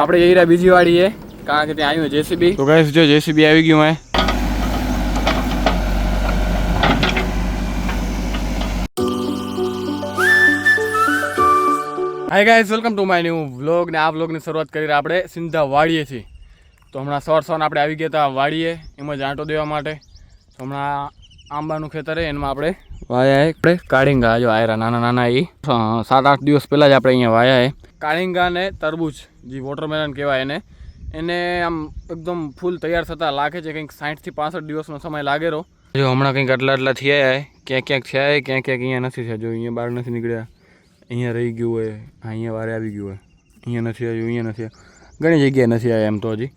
આપણે જઈ રહ્યા બીજી વાડીએ કારણ કે ત્યાં આવ્યું જેસીબી. તો ગાઈસ જો જેસીબી આવી ગયું હે. Hi guys, welcome to my new vlog. ને આ વ્લોગની શરૂઆત કરી રહ્યા આપણે સિંધા વાડીએથી. તો હમણાં સવાર આપણે આવી ગયા હતા વાડીએ એમાં જ આંટો દેવા માટે. તો હમણાં આંબાનું ખેતર છે એમાં આપણે વાયા આપણે કાળિંગા જો આયરા નાના નાના એ 7-8 દિવસ પહેલાં જ આપણે અહીંયા વાયા હે કાળિંગા ને તરબૂચ જે વોટરમેલન કહેવાય એને આમ એકદમ ફૂલ તૈયાર થતાં લાગે છે કંઈક 60 થી 65 દિવસનો સમય લાગેલો. જો હમણાં કંઈક આટલા થયા ક્યાંક થયા ક્યાંક અહીંયા નથી થયા. જો અહીંયા બહાર નથી નીકળ્યા, અહીંયા રહી ગયું હોય, અહીંયા વારે આવી ગયું હોય, અહીંયા નથી આવ્યું, અહીંયા નથી આવ્યું, ઘણી જગ્યાએ નથી આવ્યા એમ તો હજી.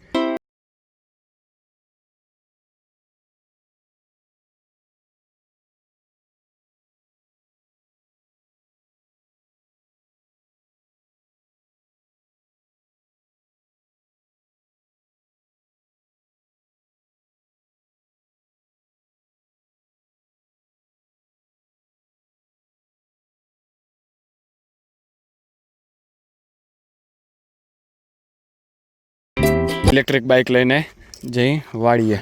ઇલેક્ટ્રિક બાઇક લઈને જઈ વાડીએ.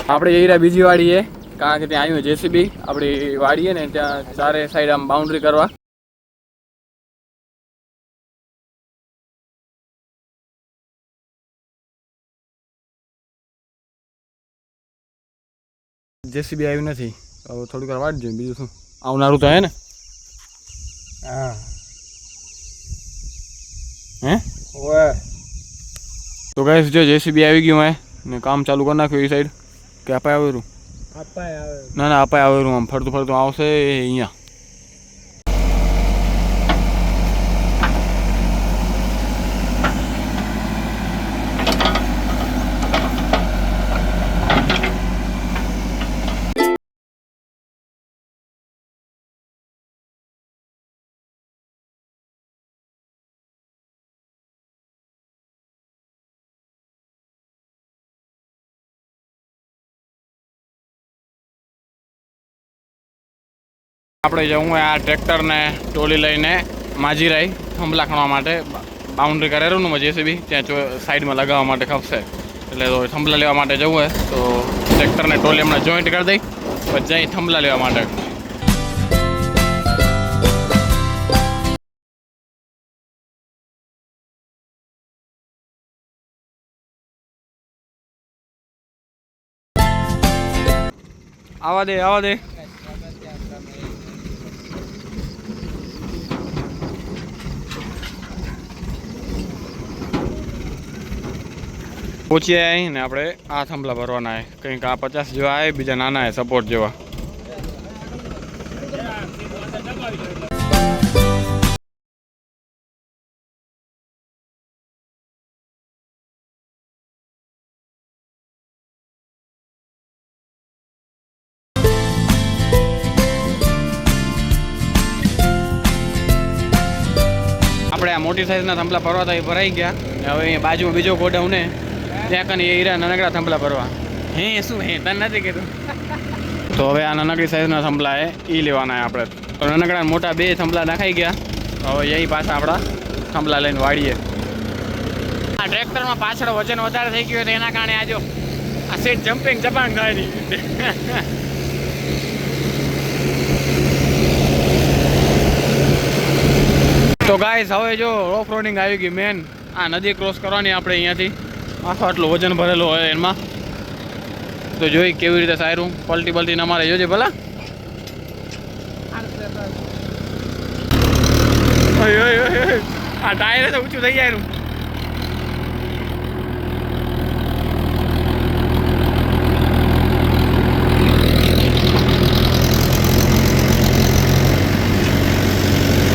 આપણે જઈ રહ્યા બીજી વાડીએ કારણ કે ત્યાં આવ્યું જેસીબી આપણી વાડીએ ને ત્યાં ચારે સાઈડ આમ બાઉન્ડ્રી કરવા. જેસીબી આવ્યું નથી, હવે થોડીક વાર વાટ જોઈએ, બીજું શું આવનારું તો હે ને. હા હે તો ગાઈસ જો જેસીબી આવી ગયું હે ને કામ ચાલુ કરી નાખ્યું એ સાઈડ. કે અપાય આવેલું ના અપાય આવેલું આમ ફરતું આવશે અહીંયા. આપણે જવું હોય આ ટ્રેક્ટરને ટોલી લઈને માજીરાઈ થંભલા ખણવા માટે બાઉન્ડ્રી કરેલું ને જેસીબી ત્યાં સાઈડમાં લગાવવા માટે ખપશે. એટલે તો થંભલા લેવા માટે જવું હોય તો ટ્રેક્ટરને ટોલી હમણાં જોઈન્ટ કરી દઈ પછી જઈ થંભલા લેવા માટે. આવા દે પહોંચી આવ્યા ને આપણે આ થંભલા ભરવાના કંઈક આ 50 જેવા આવે, બીજા નાના સપોર્ટ જેવા. આપણે આ મોટી સાઈઝના થંભલા ભરવા હતા એ ભરાઈ ગયા. હવે અહીંયા બાજુમાં બીજો ગોડાઉન ને ત્યાં કને એ હીરા નાનકડા થંભલા ભરવા. હે શું હે તને નથી કીધું. તો હવે આ નાનકડી સાઈઝના થંભલા એ લેવાના આપણે. તો નાનકડા મોટા 2 થંભલા નાખાઈ ગયા. હવે એ પાછા આપણા થંભલા લઈને વાળીએ. આ ટ્રેક્ટરમાં પાછળ વજન વધારે થઈ ગયું તો એના કારણે આજો આ સીટ જમ્પિંગ જપાંગ થાય નહીં. તો ગાઈસ હવે જો ઓફ રોડિંગ આવી ગઈ મેન. આ નદી ક્રોસ કરવાની આપણે અહીંયાથી. આટલું વજન ભરેલું હોય એમાં તો જોઈ કેવી રીતે સારું પલટી ના મારે જોજે ભલા. આ ટાયર તો ઊંચું થઈ જાય.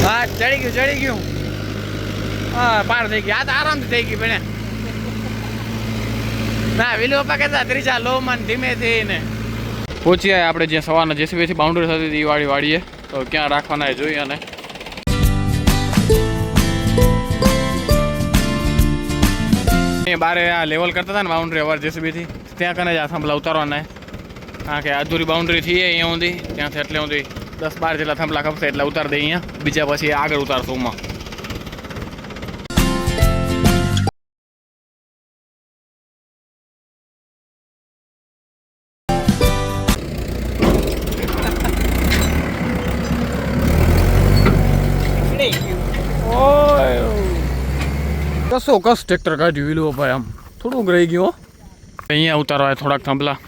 હા ચડી ગયું હા પાર થઈ ગઈ. આ તો આરામથી થઈ ગઈ બેને. ના વિલો પપ્પા કહેતા ત્રીજા લો મન ધીમેથી ને પહોંચી આવ્યા આપણે જ્યાં સવારના જેસીબીથી બાઉન્ડ્રી થતી હતી એ વાડીએ. તો ક્યાં રાખવાના એ જોઈએ. અને બારે આ લેવલ કરતા હતા ને બાઉન્ડ્રી અવાર જેસીબીથી ત્યાં કને જ આ થાંભલા ઉતારવાના. કારણ કે અધૂરી બાઉન્ડ્રી થઈ અહીંયા સુધી ત્યાંથી એટલે સુધી 10-12 જેટલા થાંભલા ખપશે એટલે ઉતારી દે અહીંયા બીજા પછી આગળ ઉતારશું ઉમાં કસો કસ ટ્રેક્ટર કાઢ્યું વિલું ભાઈ આમ થોડુંક રહી ગયું અહીંયા ઉતારવા થોડાક થાંભલા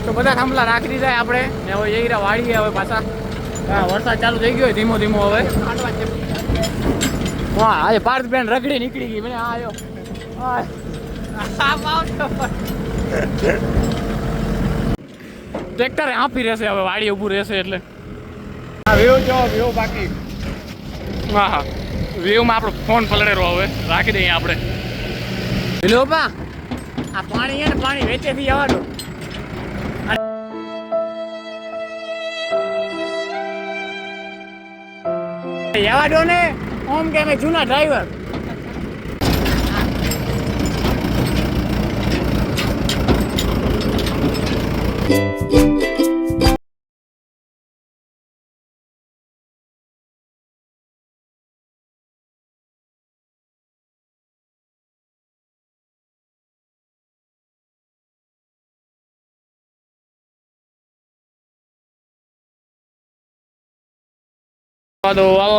તો બધા થાંભલા રાખી દીધા આપણે ને હવે જઈ રહ્યા વાળીએ હવે પાછા હા વરસાદ ચાલુ થઈ ગયો ધીમો ધીમો હવે હા આજે પાર્થ બેન રગડી નીકળી ગઈ મને આવ્યો ટ્રેક્ટરે હાંફી રહેશે હવે વાડી ઊભું રહેશે એટલે વ્યૂ જો વ્યૂ બાકી હા હા વ્યૂમાં આપણો ફોન પલળેરો હવે રાખી દઈએ આપણે વિલોપા આ પાણી છે ને પાણી વેચેથી આવવાનું જવા દો ને ઓમ કે અમે જૂના ડ્રાઈવર આવા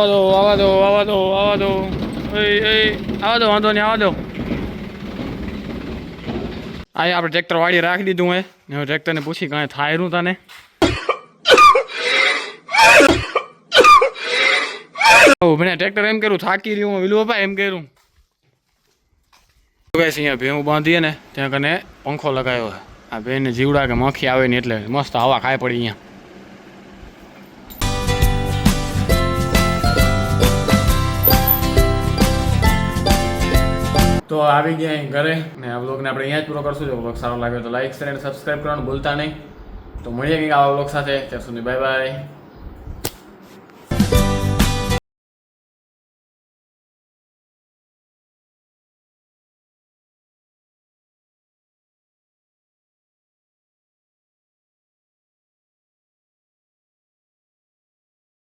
દો આવા દો આવા દો આવા દો આવા દો વાંધો નહીં આવા દો આ આપણે ટ્રેક્ટર વાળી રાખી દીધું હે ને હવે ટ્રેક્ટરને પૂછી કાંઈ થાય નું તને મને ટ્રેક્ટર એમ કર્યું થાકી રહ્યું વિલું બાપા એમ કર્યું અહીંયા ભેવું બાંધીએ ને ત્યાં કને પંખો લગાવ્યો આ બેને જીવડા કે મખી આવે ને એટલે મસ્ત હવા ખાય પડી અહીંયા તો આવી ગયા અહીં ઘરે ને આ વ્લોગને આપણે અહીંયા જ પૂરો કરશું જો વ્લોગ સારો લાગ્યો તો લાઈક શેર અને સબસ્ક્રાઈબ કરવાનું ભૂલતા નહીં તો મળીએ કંઈક આવા વ્લોગ સાથે ત્યાં સુધી બાય બાય